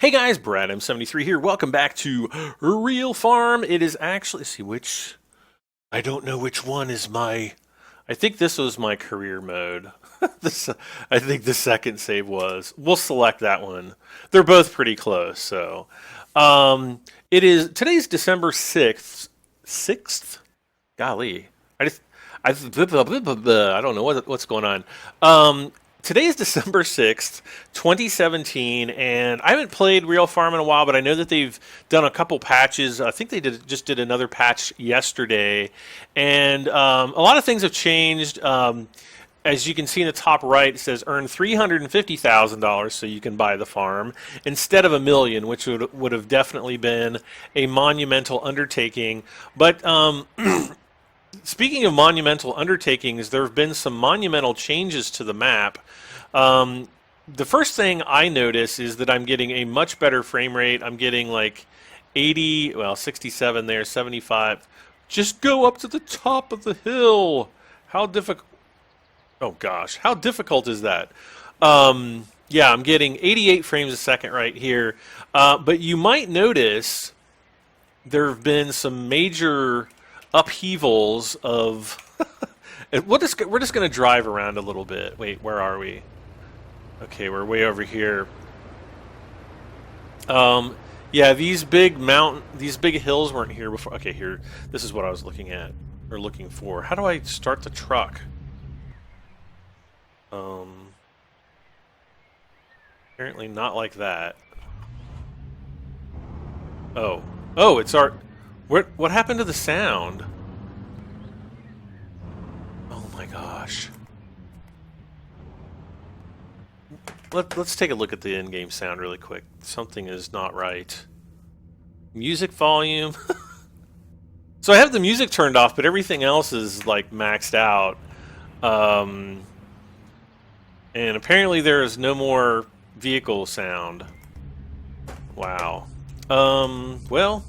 Hey guys, Brad M73 here. Welcome back to Real Farm. It is actually, let's see which, I don't know which one is my, I think this was my career mode. This, I think the second save was. We'll select that one. They're both pretty close, so. It is, today's December 6th. 6th? Golly. I don't know what's going on. Today is December 6th, 2017, and I haven't played Real Farm in a while, but I know that they've done a couple patches. I think they just did another patch yesterday, and a lot of things have changed. As you can see in the top right, it says earn $350,000 so you can buy the farm instead of $1 million, which would have definitely been a monumental undertaking. But speaking of monumental undertakings, there have been some monumental changes to the map. The first thing I notice is that I'm getting a much better frame rate. I'm getting like 80, well, 67 there, 75. Just go up to the top of the hill. How difficult? Oh gosh, how difficult is that? Yeah, I'm getting 88 frames a second right here. But you might notice there have been some major upheavals of we're just going to drive around a little bit. Wait, where are we? Okay, we're way over here. Yeah, these big hills weren't here before. Okay, here, this is what I was looking at or looking for. How do I start the truck? Apparently not like that. Oh, it's our. What happened to the sound? Oh my gosh. Let's take a look at the in-game sound really quick. Something is not right. Music volume. So I have the music turned off, but everything else is like maxed out. And apparently there is no more vehicle sound. Wow. Well,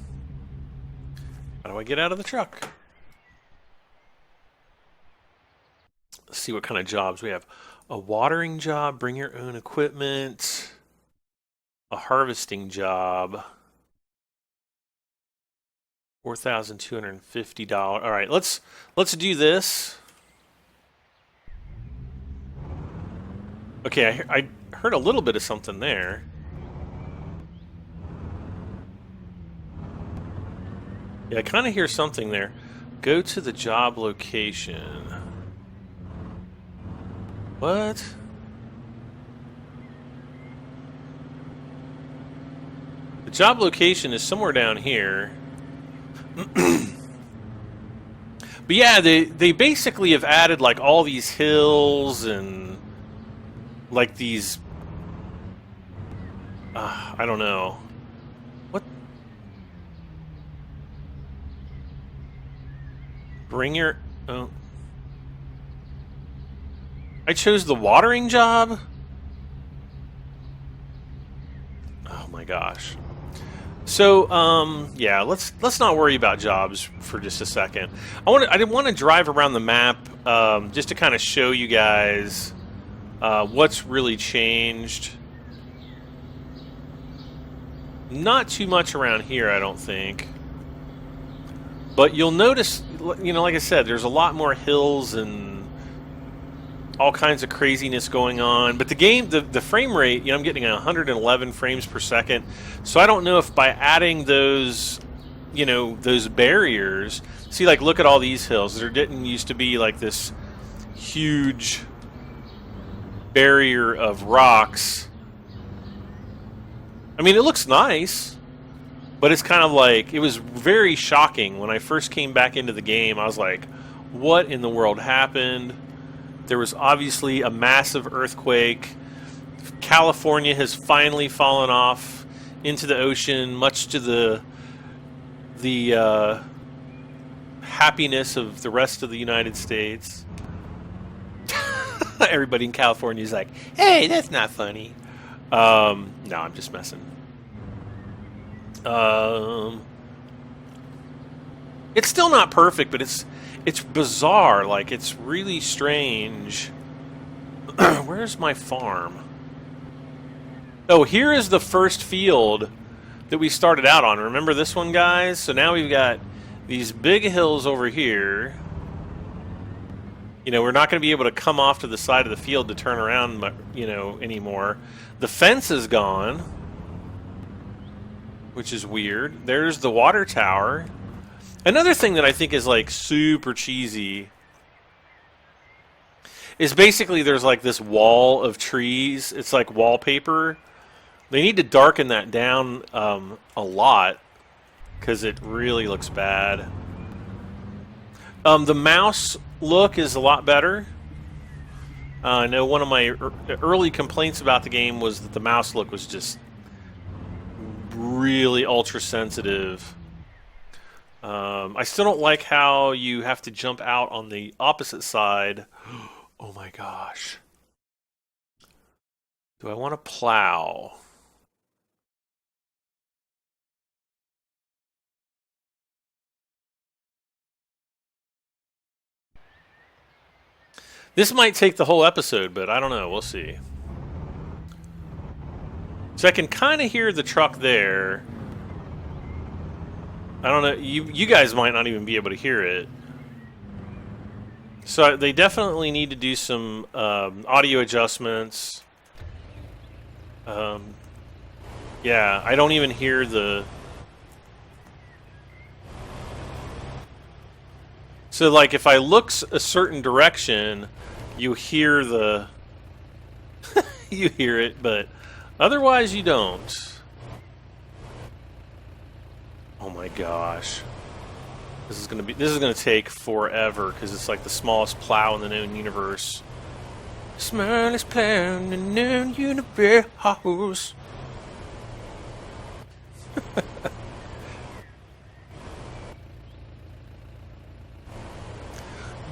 how do I get out of the truck? Let's see what kind of jobs we have. A watering job, bring your own equipment. A harvesting job. $4,250. All right, let's do this. Okay, I heard a little bit of something there. Yeah, I kind of hear something there. Go to the job location. What? The job location is somewhere down here. But yeah, they basically have added like all these hills and like these I don't know. What? Bring your oh. I chose the watering job? Oh my gosh. So, yeah, let's not worry about jobs for just a second. I did want to drive around the map just to kind of show you guys what's really changed. Not too much around here, I don't think. But you'll notice, you know, like I said, there's a lot more hills and all kinds of craziness going on. But the game, the frame rate, you know, I'm getting 111 frames per second. So I don't know if by adding those, you know, those barriers, see, like, look at all these hills. There didn't used to be like this huge barrier of rocks. I mean, it looks nice, but it's kind of like, it was very shocking when I first came back into the game. I was like, what in the world happened? There was obviously a massive earthquake. California has finally fallen off into the ocean, much to the happiness of the rest of the United States. Everybody in California is like, hey, that's not funny. No, I'm just messing. It's still not perfect, but it's bizarre. Like, it's really strange. Where's my farm? Oh, here is the first field that we started out on. Remember this one, guys? So now we've got these big hills over here. You know, we're not going to be able to come off to the side of the field to turn around, you know, anymore. The fence is gone, which is weird. There's the water tower. Another thing that I think is like super cheesy is basically there's like this wall of trees. It's like wallpaper. They need to darken that down a lot because it really looks bad. The mouse look is a lot better. I know one of my early complaints about the game was that the mouse look was just really ultra sensitive. I still don't like how you have to jump out on the opposite side. Oh my gosh. Do I want to plow? This might take the whole episode, but I don't know. We'll see. So I can kind of hear the truck there. I don't know. You guys might not even be able to hear it. So they definitely need to do some audio adjustments. Yeah, I don't even hear the... So, like, if I look a certain direction, you hear the... you hear it, but otherwise you don't. Oh my gosh. This is gonna take forever because it's like the smallest plow in the known universe. Smallest plow in the known universe.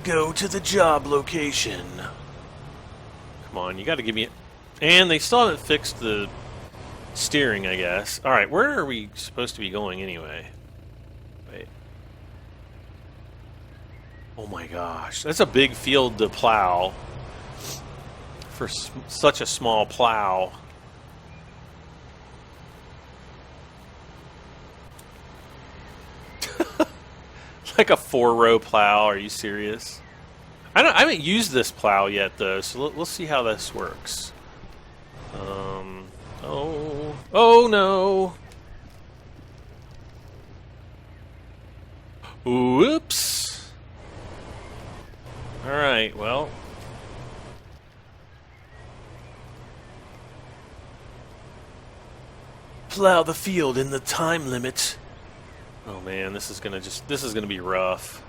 Go to the job location. Come on, you got to give me... And they still haven't fixed the steering, I guess. Alright, where are we supposed to be going anyway? Wait. Oh my gosh, that's a big field to plow. For such a small plow. Like a 4-row plow. Are you serious? I haven't used this plow yet though, so we'll see how this works. Oh no! Whoops! All right, well. Plow the field in the time limit. Oh man, this is gonna be rough.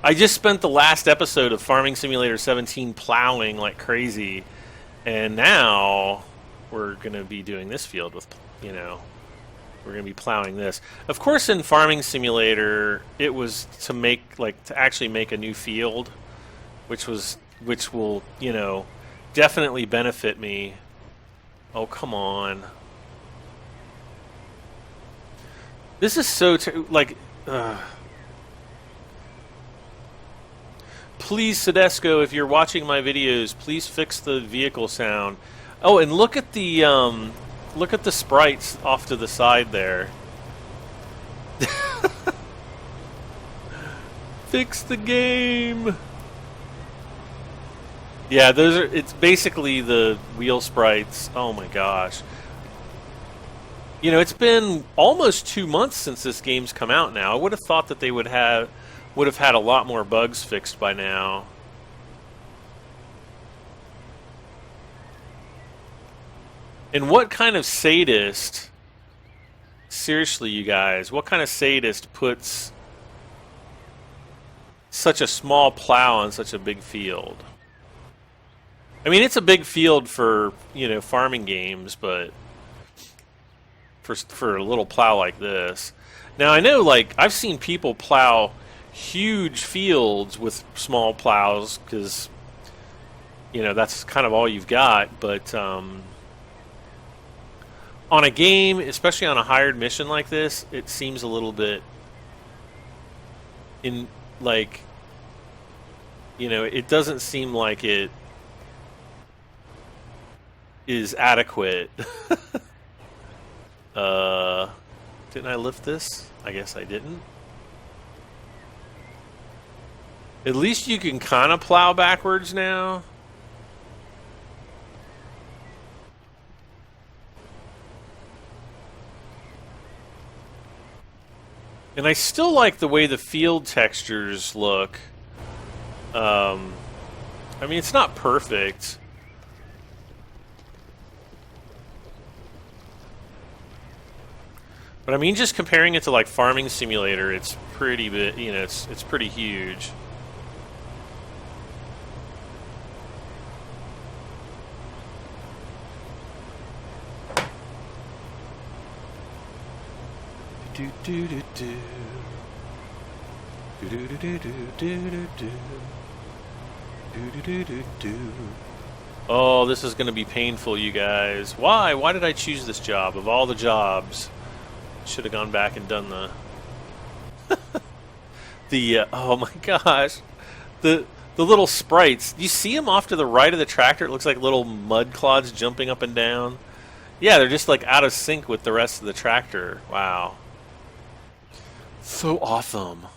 I just spent the last episode of Farming Simulator 17 plowing like crazy, and now we're gonna be doing this field with, you know, we're gonna be plowing this. Of course, in Farming Simulator, it was to actually make a new field, which will, you know, definitely benefit me. Oh, come on. This is so Please, Sedesco, if you're watching my videos, please fix the vehicle sound. Oh, and look at the sprites off to the side there. Fix the game. Yeah, it's basically the wheel sprites. Oh my gosh. You know, it's been almost 2 months since this game's come out now. I would have thought that they would have had a lot more bugs fixed by now. And what kind of sadist, seriously you guys, what kind of sadist puts such a small plow on such a big field? I mean, it's a big field for, you know, farming games, but for a little plow like this. Now, I know, like, I've seen people plow huge fields with small plows because, you know, that's kind of all you've got. But on a game, especially on a hired mission like this, it seems a little bit like, you know, it doesn't seem like it is adequate. uh, didn't I lift this? I guess I didn't. At least you can kind of plow backwards now. And I still like the way the field textures look. I mean, it's not perfect. But I mean, just comparing it to like Farming Simulator, it's pretty bit. You know, it's pretty huge. Do do do do. Do do do do do do do do. Do do do do do. Oh, this is going to be painful, you guys. Why? Why did I choose this job of all the jobs? Should have gone back and done the oh my gosh, the little sprites. Do you see them off to the right of the tractor? It looks like little mud clods jumping up and down. Yeah, they're just like out of sync with the rest of the tractor. Wow. So awesome.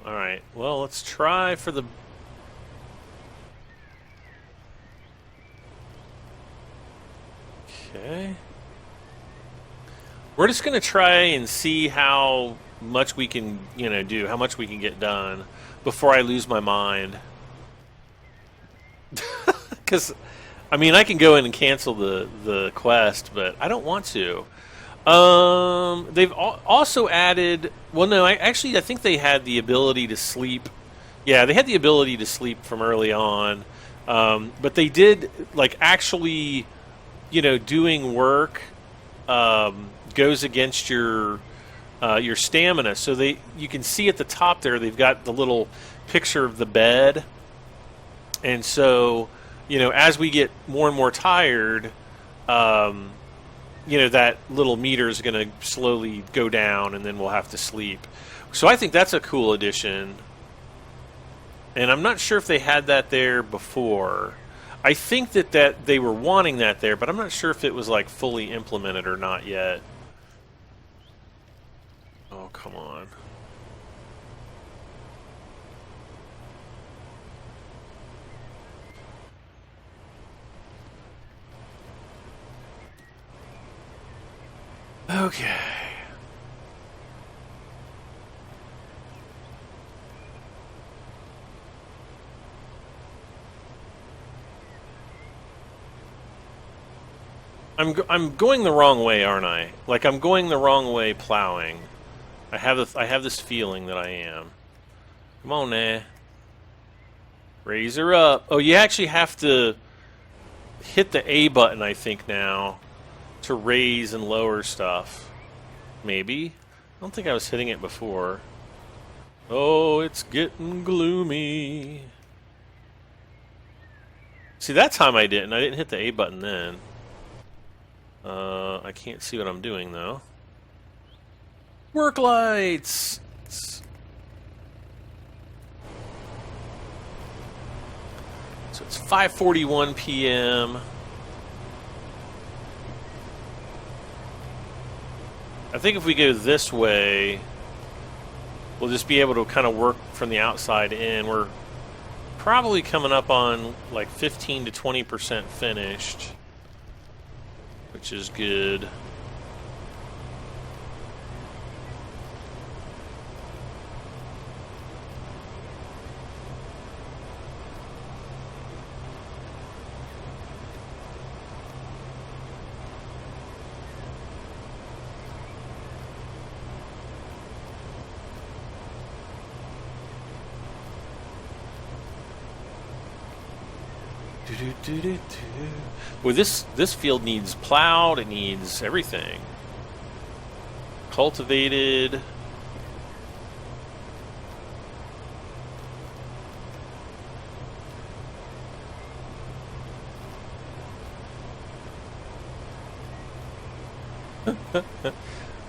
All right. Well, let's try for the. Okay. We're just gonna try and see how much we can, do, how much we can get done before I lose my mind. Because, I mean, I can go in and cancel the quest, but I don't want to. They've also added. Well, no, I think they had the ability to sleep. Yeah, they had the ability to sleep from early on, but they did like actually, doing work goes against your stamina. So you can see at the top there they've got the little picture of the bed, and so as we get more and more tired. That little meter is going to slowly go down, and then we'll have to sleep. So I think that's a cool addition. And I'm not sure if they had that there before. I think that they were wanting that there, but I'm not sure if it was like fully implemented or not yet. Oh, come on. Okay. I'm going the wrong way, aren't I? Like I'm going the wrong way plowing. I have this feeling that I am. Come on, nah. Raise her up. Oh, you actually have to hit the A button, I think, now to raise and lower stuff. Maybe. I don't think I was hitting it before. Oh, it's getting gloomy. See, that time I didn't. I didn't hit the A button then. I can't see what I'm doing, though. Work lights! So it's 5:41 p.m. I think if we go this way, we'll just be able to kind of work from the outside in. We're probably coming up on like 15 to 20% finished, which is good. Well, this field needs plowed. It needs everything. Cultivated.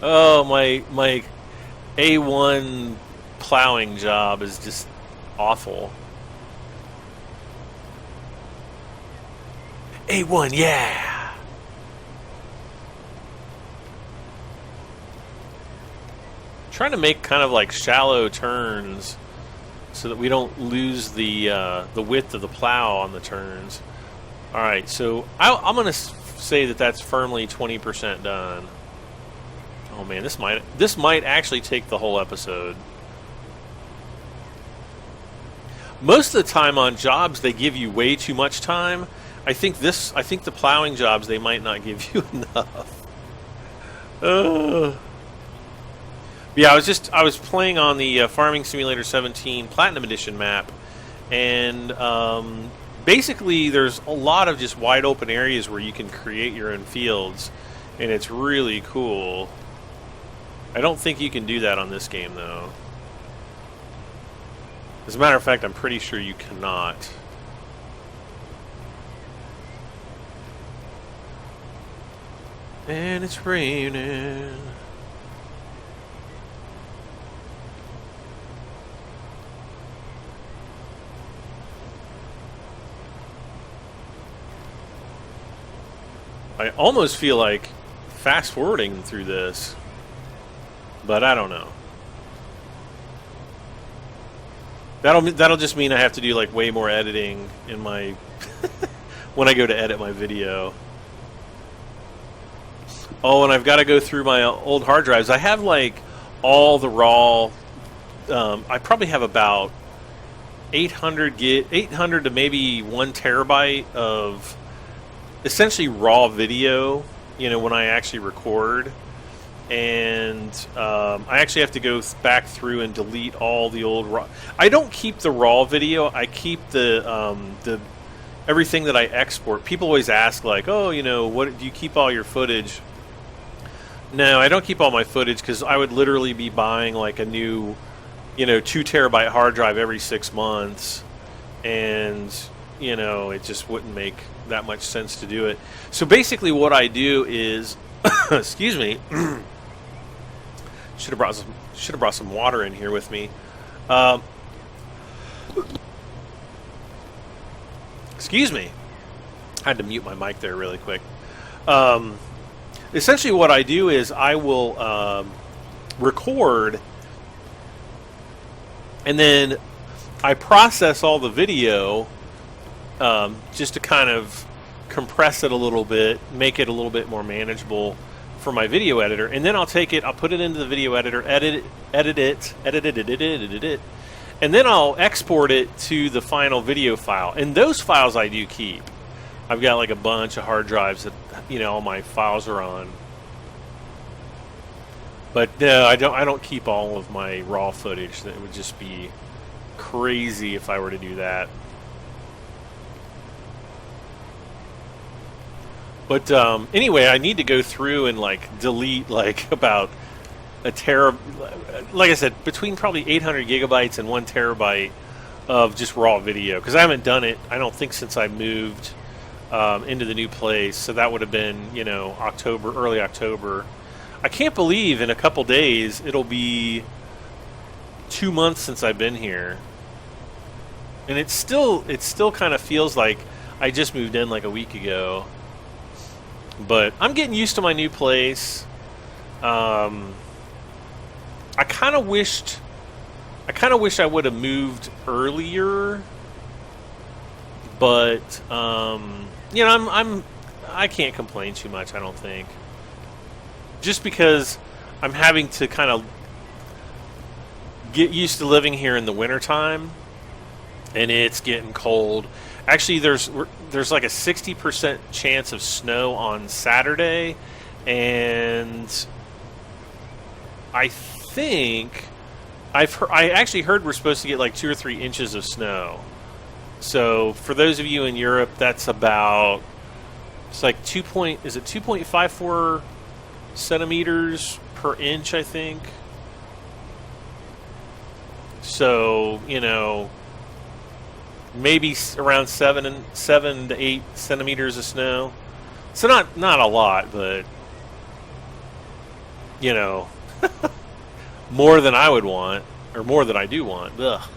Oh, my A1 plowing job is just awful. A1, yeah. Trying to make kind of like shallow turns so that we don't lose the width of the plow on the turns. All right, so I'm going to say that that's firmly 20% done. Oh man, this might actually take the whole episode. Most of the time on jobs they give you way too much time. I think the plowing jobs they might not give you enough. Yeah, I was playing on the Farming Simulator 17 Platinum Edition map, and basically there's a lot of just wide open areas where you can create your own fields, and it's really cool. I don't think you can do that on this game though. As a matter of fact, I'm pretty sure you cannot. And it's raining. I almost feel like fast forwarding through this, but I don't know. That'll just mean I have to do like way more editing in my when I go to edit my video. Oh, and I've got to go through my old hard drives. I have like all the raw. I probably have about 800 to maybe 1 terabyte of essentially raw video. You know, when I actually record, and I actually have to go back through and delete all the old raw. I don't keep the raw video. I keep the everything that I export. People always ask like, oh, you know, what do you keep all your footage? No, I don't keep all my footage because I would literally be buying like a new, you know, 2 terabyte hard drive every 6 months, and you know, it just wouldn't make that much sense to do it. So basically, what I do is, excuse me, should have brought some water in here with me. Excuse me, I had to mute my mic there really quick. Essentially what I do is I will record, and then I process all the video just to kind of compress it a little bit, make it a little bit more manageable for my video editor, and then I'll take it, I'll put it into the video editor, edit it, and then I'll export it to the final video file. And those files I do keep. I've got like a bunch of hard drives that, you know, all my files are on. But no, I don't keep all of my raw footage. That would just be crazy if I were to do that. But anyway, I need to go through and like delete like about a tera, like I said, between probably 800 gigabytes and 1 terabyte of just raw video, because I haven't done it, I don't think, since I moved into the new place. So that would have been, you know, early October. I can't believe in a couple days it'll be 2 months since I've been here, and it still kind of feels like I just moved in like a week ago. But I'm getting used to my new place. I kind of wish I would have moved earlier, but you know, I can't complain too much, I don't think. Just because I'm having to kind of get used to living here in the wintertime, and it's getting cold. Actually, there's like a 60% chance of snow on Saturday, and I think I actually heard we're supposed to get like 2 or 3 inches of snow. So for those of you in Europe, that's about, it's like 2.54 centimeters per inch, I think. So, you know, maybe around 7 to 8 centimeters of snow. So not a lot, but you know, more than I would want, or more than I do want. Ugh.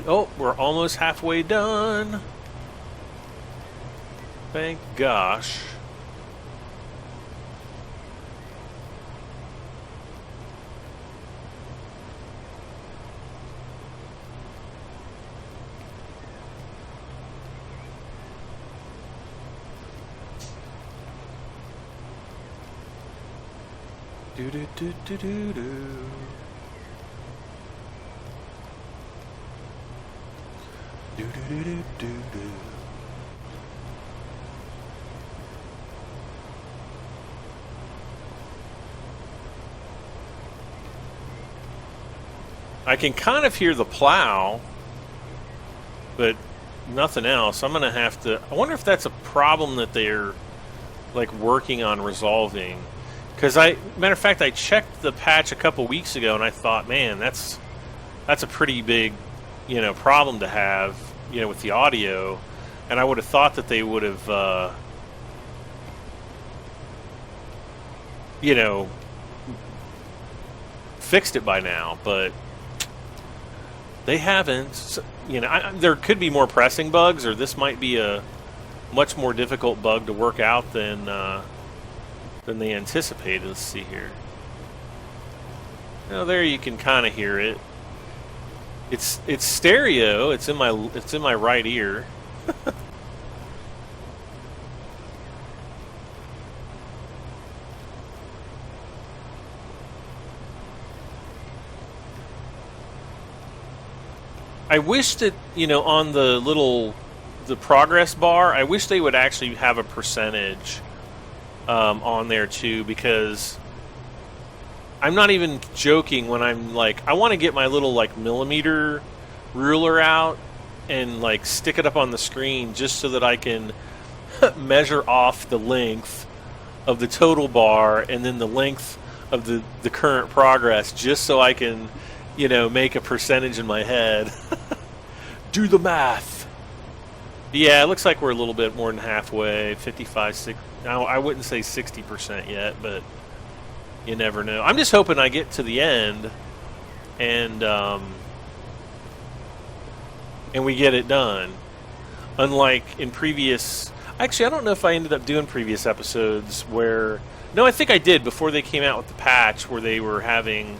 Oh, we're almost halfway done. Thank gosh. Do do do do do do. Do do do do do do. I can kind of hear the plow, but nothing else. I'm gonna have to. I wonder if that's a problem that they're like working on resolving. Because matter of fact, I checked the patch a couple weeks ago, and I thought, man, that's a pretty big, problem to have, with the audio. And I would have thought that they would have, fixed it by now, but they haven't. So, there could be more pressing bugs, or this might be a much more difficult bug to work out than they anticipated. Let's see here. Now there you can kind of hear it. It's stereo. It's in my right ear. I wish that on the progress bar, I wish they would actually have a percentage on there too, because I'm not even joking when I'm like, I want to get my little millimeter ruler out and stick it up on the screen just so that I can measure off the length of the total bar and then the length of the current progress, just so I can make a percentage in my head. Do the math. Yeah, it looks like we're a little bit more than halfway, 55, 60. Now, I wouldn't say 60% yet, but you never know. I'm just hoping I get to the end and we get it done. Unlike in previous... Actually, I don't know if I ended up doing previous episodes where... No, I think I did before they came out with the patch where they were having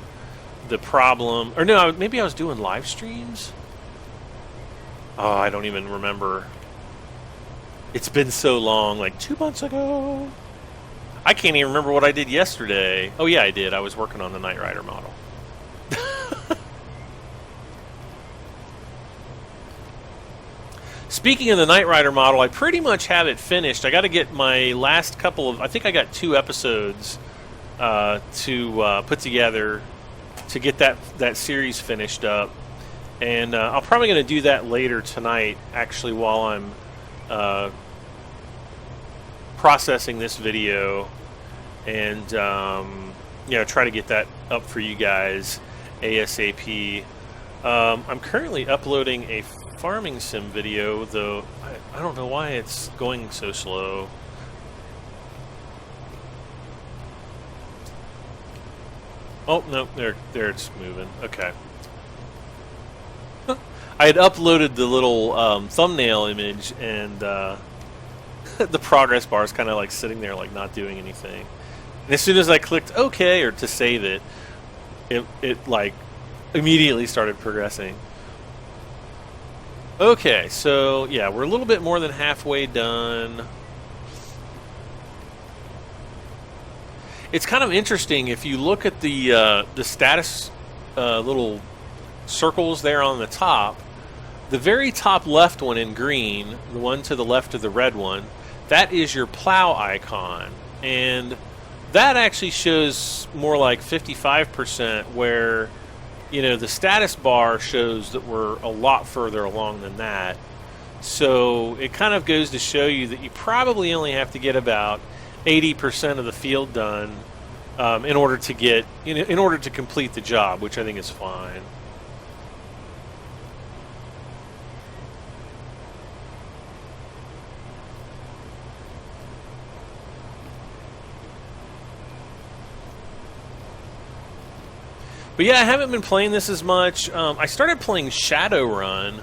the problem... Or no, maybe I was doing live streams? Oh, I don't even remember. It's been so long, 2 months ago. I can't even remember what I did yesterday. Oh yeah, I did. I was working on the Knight Rider model. Speaking of the Knight Rider model, I pretty much have it finished. I got to get my last couple of... I think I got 2 episodes to put together to get that series finished up. And I'm probably going to do that later tonight, actually, while I'm processing this video, and try to get that up for you guys ASAP. I'm currently uploading a farming sim video, though I don't know why it's going so slow. Oh no, there it's moving. Okay. I had uploaded the little thumbnail image, and the progress bar is kind of sitting there, not doing anything. And as soon as I clicked OK or to save it, it immediately started progressing. Okay, so yeah, we're a little bit more than halfway done. It's kind of interesting if you look at the status little circles there on the top. The very top left one in green, the one to the left of the red one, that is your plow icon. And that actually shows more like 55%, where, the status bar shows that we're a lot further along than that. So it kind of goes to show you that you probably only have to get about 80% of the field done in order to complete the job, which I think is fine. But yeah, I haven't been playing this as much. I started playing Shadowrun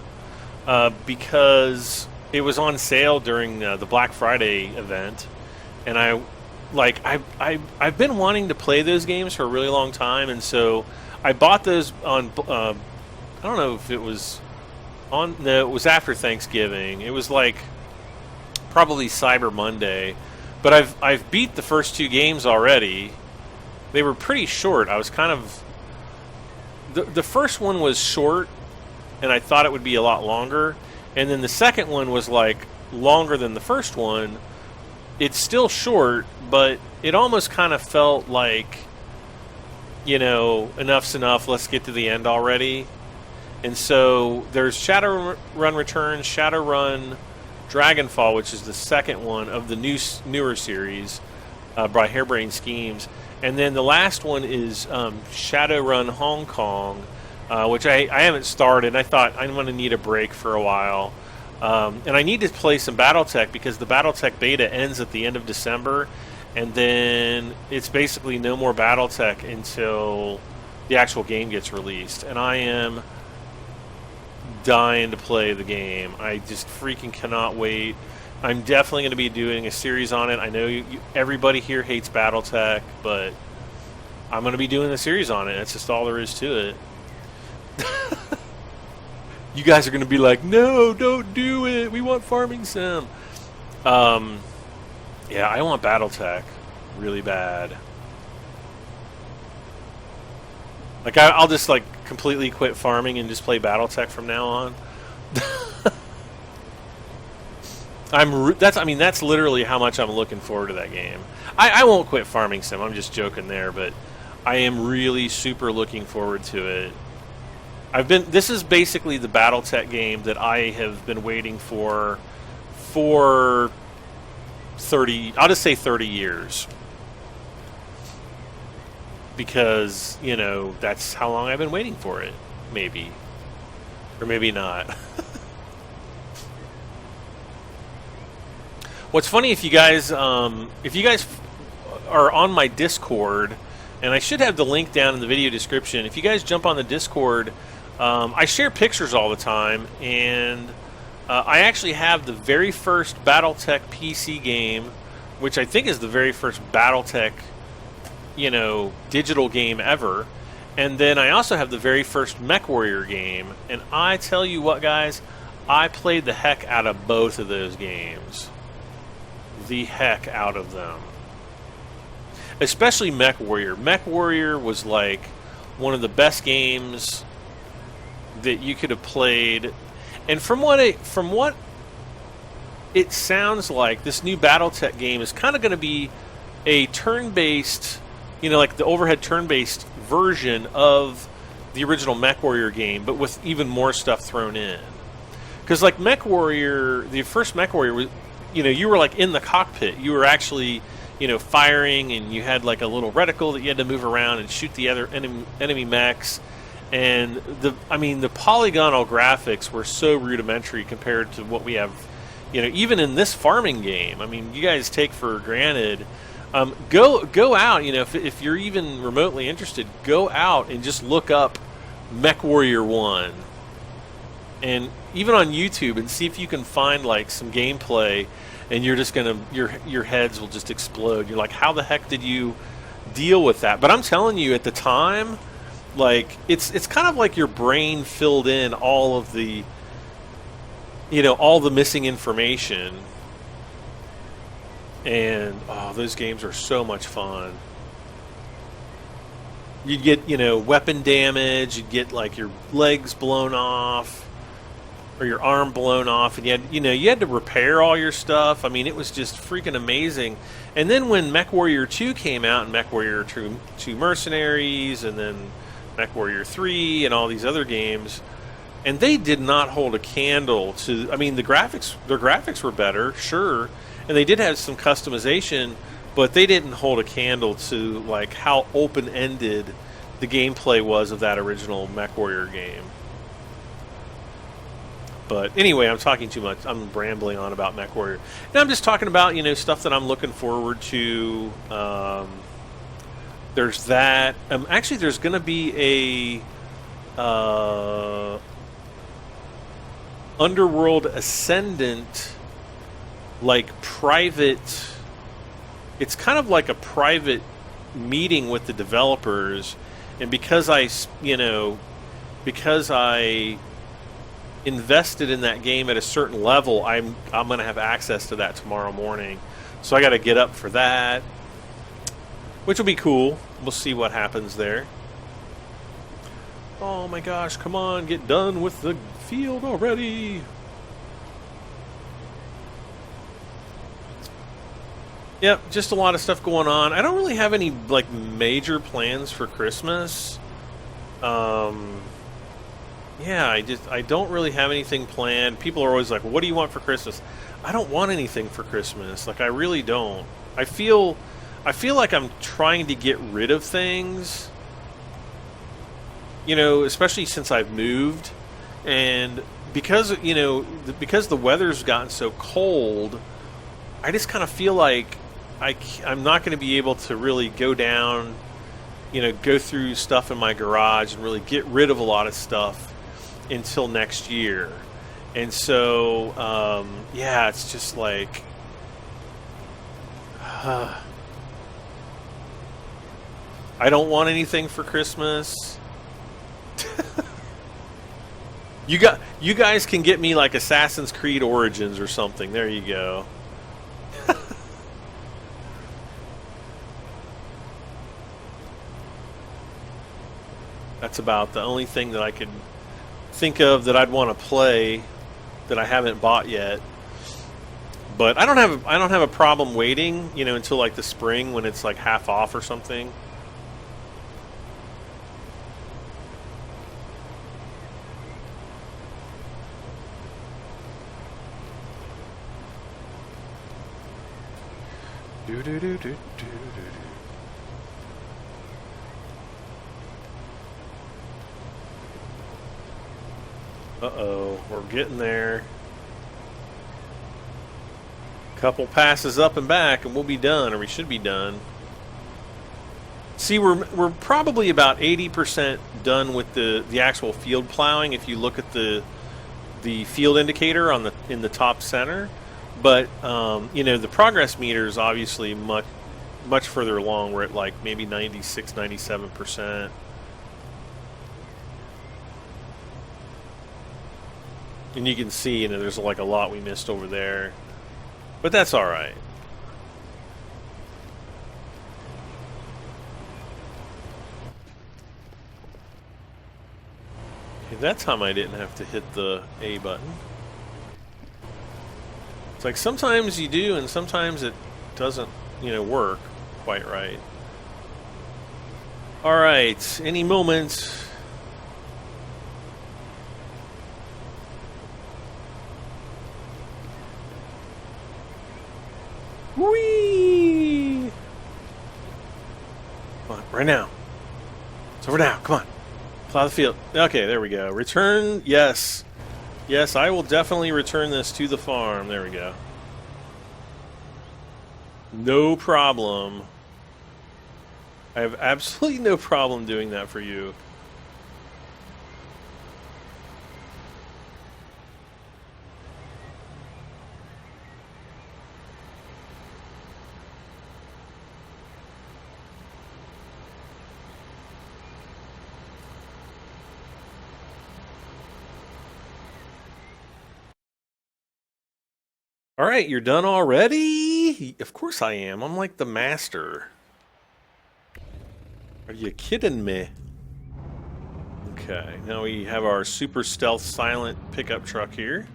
because it was on sale during the Black Friday event, and I've been wanting to play those games for a really long time, and so I bought those on. I don't know if it was on. No, it was after Thanksgiving. It was like probably Cyber Monday, but I've beat the first two games already. They were pretty short. I was kind of the first one was short, and I thought it would be a lot longer, and then the second one was like longer than the first one. It's still short, but it almost kind of felt like, enough's enough, let's get to the end already. And so there's Shadowrun Returns, Shadowrun Dragonfall, which is the second one of the newer series by Harebrained Schemes. And then the last one is Shadowrun Hong Kong, which I haven't started. I thought I'm going to need a break for a while. And I need to play some BattleTech because the BattleTech beta ends at the end of December, and then it's basically no more BattleTech until the actual game gets released. And I am dying to play the game. I just freaking cannot wait. I'm definitely going to be doing a series on it. I know everybody here hates BattleTech, but I'm going to be doing a series on it. That's just all there is to it. You guys are going to be like, no, don't do it. We want Farming Sim. Yeah, I want BattleTech really bad. Like, I'll just, like, completely quit farming and just play BattleTech from now on. That's literally how much I'm looking forward to that game. I won't quit Farming Sim. I'm just joking there, but I am really super looking forward to it. This is basically the BattleTech game that I have been waiting for 30, I'll just say 30 years. Because, that's how long I've been waiting for it. Maybe. Or maybe not. What's funny, if you guys are on my Discord, and I should have the link down in the video description. If you guys jump on the Discord, I share pictures all the time, and I actually have the very first BattleTech PC game, which I think is the very first BattleTech, digital game ever. And then I also have the very first MechWarrior game, and I tell you what, guys, I played the heck out of both of those games. The heck out of them. Especially MechWarrior. MechWarrior was like one of the best games that you could have played, and from what it sounds like, this new BattleTech game is kind of going to be a turn-based, like the overhead turn-based version of the original MechWarrior game, but with even more stuff thrown in. Because like MechWarrior, the first MechWarrior was, you were like in the cockpit. You were actually, firing, and you had like a little reticle that you had to move around and shoot the other enemy mechs. And the polygonal graphics were so rudimentary compared to what we have, even in this farming game. I mean, you guys take for granted. Go out, if you're even remotely interested, go out and just look up MechWarrior 1, and even on YouTube, and see if you can find like some gameplay, and you're just gonna your heads will just explode. You're like, how the heck did you deal with that? But I'm telling you, at the time, like, it's kind of like your brain filled in all of the, all the missing information. And, those games are so much fun. You'd get, weapon damage, you'd get, like, your legs blown off, or your arm blown off, and you had to repair all your stuff. I mean, it was just freaking amazing. And then when MechWarrior 2 came out, and MechWarrior 2 Mercenaries, and then MechWarrior 3 and all these other games, and they did not hold a candle to, their graphics were better, sure, and they did have some customization, but they didn't hold a candle to like how open-ended the gameplay was of that original MechWarrior game. But anyway, I'm talking too much. I'm rambling on about MechWarrior. And I'm just talking about, stuff that I'm looking forward to. there's that. Actually, there's going to be a Underworld Ascendant, like private. It's kind of like a private meeting with the developers, and because I invested in that game at a certain level, I'm going to have access to that tomorrow morning. So I got to get up for that, which will be cool. We'll see what happens there. Oh my gosh, come on, get done with the field already. Yep, just a lot of stuff going on. I don't really have any like major plans for Christmas. Um, yeah, I don't really have anything planned. People are always like, "What do you want for Christmas?" I don't want anything for Christmas. Like I really don't. I feel like I'm trying to get rid of things. Especially since I've moved, and because the weather's gotten so cold, I just kind of feel like I'm not going to be able to really go down, go through stuff in my garage and really get rid of a lot of stuff until next year. And so, yeah, it's just like, I don't want anything for Christmas. You guys can get me like Assassin's Creed Origins or something. There you go. That's about the only thing that I could think of that I'd want to play that I haven't bought yet. But I don't have a problem waiting, until like the spring when it's like half off or something. Do do do do do do. Uh-oh, we're getting there. Couple passes up and back, and we'll be done, or we should be done. See, we're probably about 80% done with the actual field plowing. If you look at the field indicator in the top center, but the progress meter is obviously much further along. We're at like maybe 96, 97%. And you can see, there's like a lot we missed over there. But that's all right. Okay, that time I didn't have to hit the A button. It's like sometimes you do and sometimes it doesn't, work quite right. All right, any moment. Whee! Come on, right now. It's over now. Come on. Plow the field. Okay, there we go. Return. Yes. Yes, I will definitely return this to the farm. There we go. No problem. I have absolutely no problem doing that for you. All right, you're done already? Of course I am. I'm like the master. Are you kidding me? Okay, now we have our super stealth silent pickup truck here.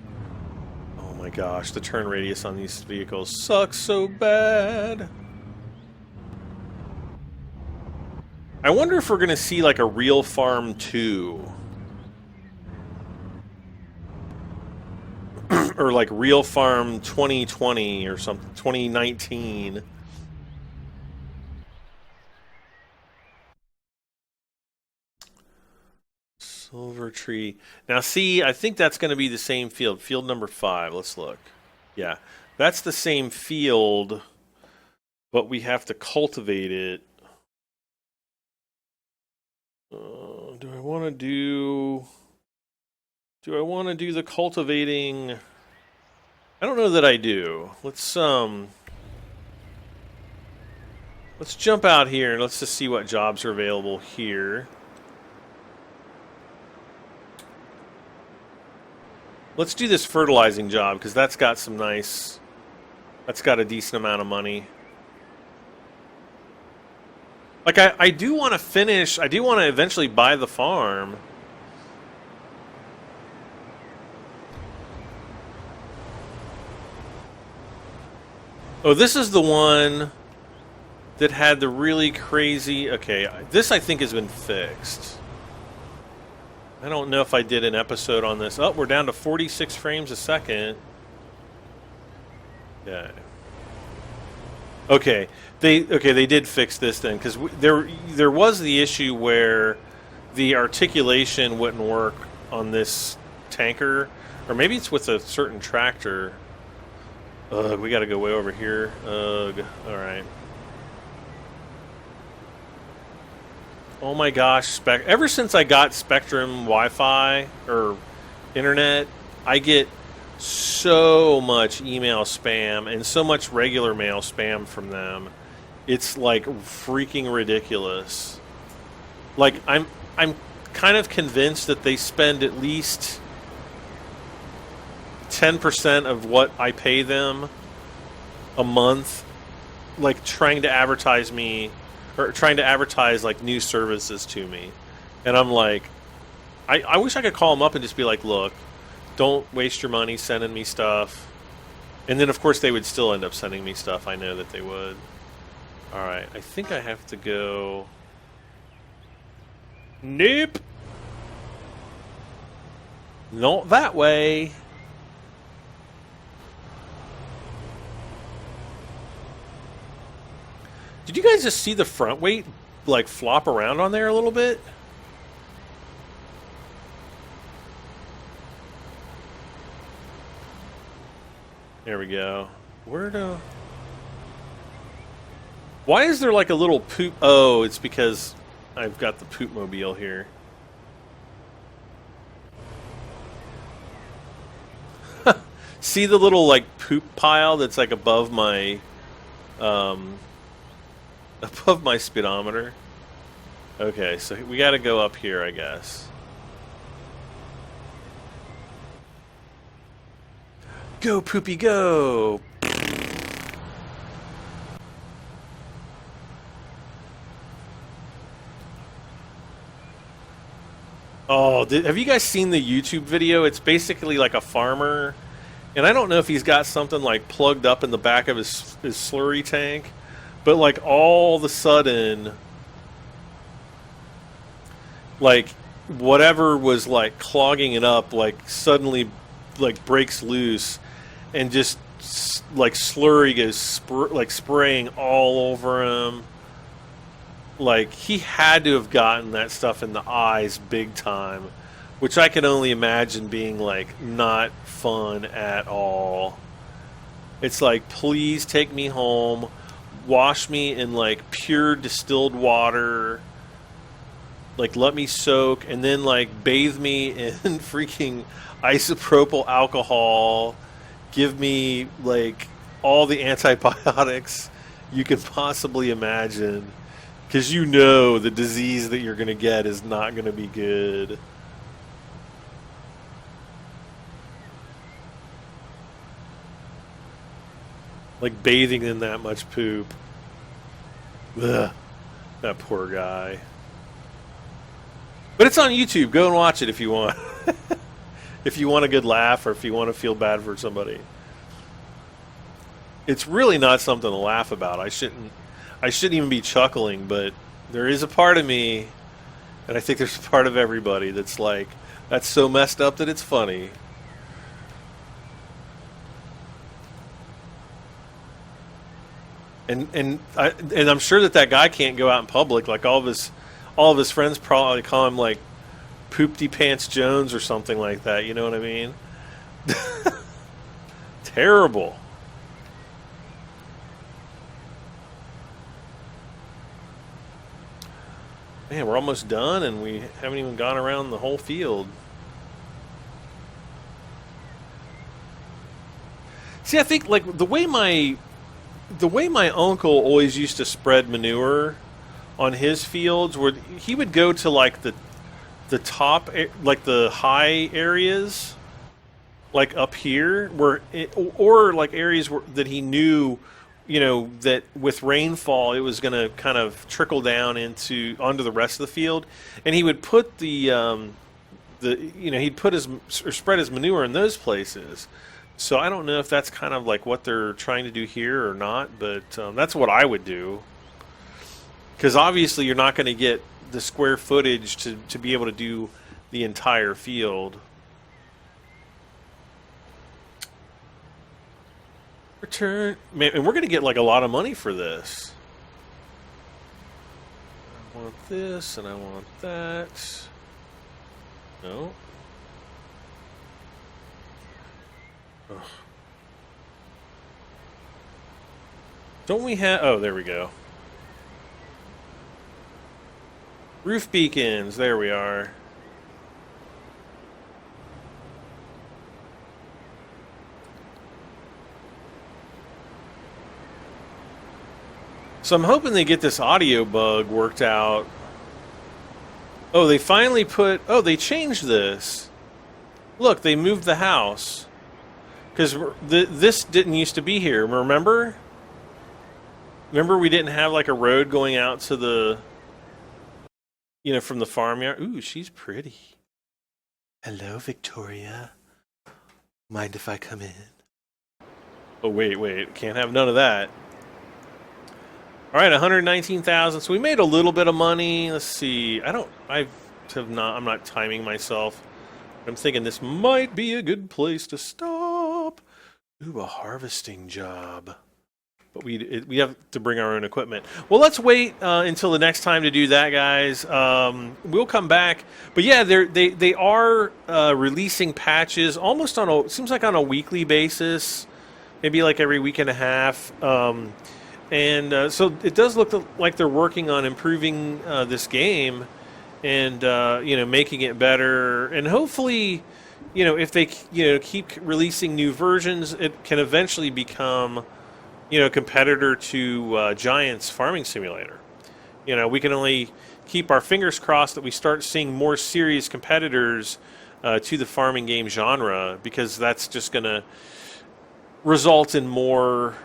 Oh my gosh, the turn radius on these vehicles sucks so bad. I wonder if we're going to see like a real farm 2. Or like Real Farm 2020 or something, 2019. Silver Tree. Now see, I think that's going to be the same field. Field number 5. Let's look. Yeah, that's the same field, but we have to cultivate it. Do I want to do... Do I want to do the cultivating? I don't know that I do. Let's jump out here and let's just see what jobs are available here. Let's do this fertilizing job because that's got some nice... That's got a decent amount of money. Like, I do want to finish... I do want to eventually buy the farm. Oh, this is the one that had the really crazy... Okay, this I think has been fixed. I don't know if I did an episode on this. Oh, we're down to 46 frames a second. Yeah. Okay, they did fix this then, because there was the issue where the articulation wouldn't work on this tanker, or maybe it's with a certain tractor. Ugh, we got to go way over here. Ugh, all right. Oh my gosh, ever since I got Spectrum Wi-Fi or internet, I get so much email spam and so much regular mail spam from them. It's like freaking ridiculous. Like I'm kind of convinced that they spend at least 10% of what I pay them a month, like trying to advertise me, or trying to advertise like new services to me. And I'm like, I wish I could call them up and just be like, look, don't waste your money sending me stuff. And then of course they would still end up sending me stuff. I know that they would. Alright, I think I have to go... Nope! Not that way. Did you guys just see the front weight like flop around on there a little bit? There we go. Why is there like a little poop? Oh, it's because I've got the poop mobile here. See the little like poop pile that's like above my speedometer? Okay, so we got to go up here, I guess. Go, Poopy, go! Oh, have you guys seen the YouTube video? It's basically like a farmer, and I don't know if he's got something like plugged up in the back of his slurry tank, but like all of a sudden, like whatever was like clogging it up, like suddenly like breaks loose, and just like slurry goes like spraying all over him. Like he had to have gotten that stuff in the eyes big time, which I can only imagine being like not fun at all. It's like, please take me home, wash me in like pure distilled water, like let me soak, and then like bathe me in freaking isopropyl alcohol, give me like all the antibiotics you could possibly imagine, because you know the disease that you're going to get is not going to be good. Like bathing in that much poop. Ugh, that poor guy. But it's on YouTube. Go and watch it if you want. If you want a good laugh, or if you want to feel bad for somebody. It's really not something to laugh about. I shouldn't even be chuckling, but there is a part of me, and I think there's a part of everybody that's like, that's so messed up that it's funny. And I'm sure that guy can't go out in public. Like all of his friends probably call him like Poopty Pants Jones or something like that. You know what I mean? Terrible. Man, we're almost done, and we haven't even gone around the whole field. See, I think like the way my uncle always used to spread manure on his fields, where he would go to like the top, like the high areas, like up here, or like areas that he knew, that with rainfall it was going to kind of trickle down onto the rest of the field, and he would put he'd put his or spread his manure in those places. So I don't know if that's kind of like what they're trying to do here or not, but that's what I would do. Because obviously you're not going to get the square footage to be able to do the entire field. Return, man, and we're going to get like a lot of money for this. I want this and I want that. No. Ugh. Don't we have... Oh, there we go. Roof beacons. There we are. So I'm hoping they get this audio bug worked out. Oh, they finally Oh, they changed this. Look, they moved the house. Because this didn't used to be here, remember? Remember we didn't have like a road going out to the... from the farmyard. Ooh, she's pretty. Hello, Victoria. Mind if I come in? Oh, wait. Can't have none of that. All right, 119,000. So we made a little bit of money. Let's see. I'm not timing myself. I'm thinking this might be a good place to stop. Ooh, a harvesting job. But we have to bring our own equipment. Well, let's wait until the next time to do that, guys. We'll come back. But yeah, they are releasing patches almost seems like on a weekly basis, maybe like every week and a half. And so it does look like they're working on improving this game and making it better. And hopefully, if they keep releasing new versions, it can eventually become a competitor to Giant's Farming Simulator. We can only keep our fingers crossed that we start seeing more serious competitors to the farming game genre, because that's just going to result in more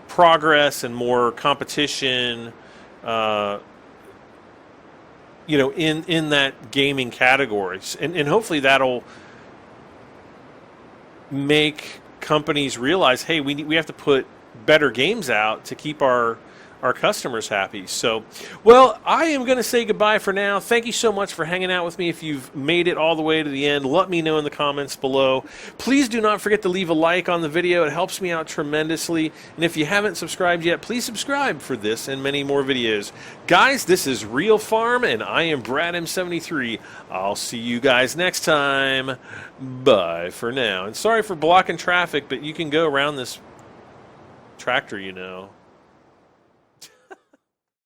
progress and more competition, in that gaming categories, and hopefully that'll make companies realize, hey, we have to put better games out to keep our customers happy. So, well, I am going to say goodbye for now. Thank you so much for hanging out with me. If you've made it all the way to the end, let me know in the comments below. Please do not forget to leave a like on the video. It helps me out tremendously. And if you haven't subscribed yet, please subscribe for this and many more videos. Guys, this is Real Farm, and I am Brad M73. I'll see you guys next time. Bye for now. And sorry for blocking traffic, but you can go around this tractor,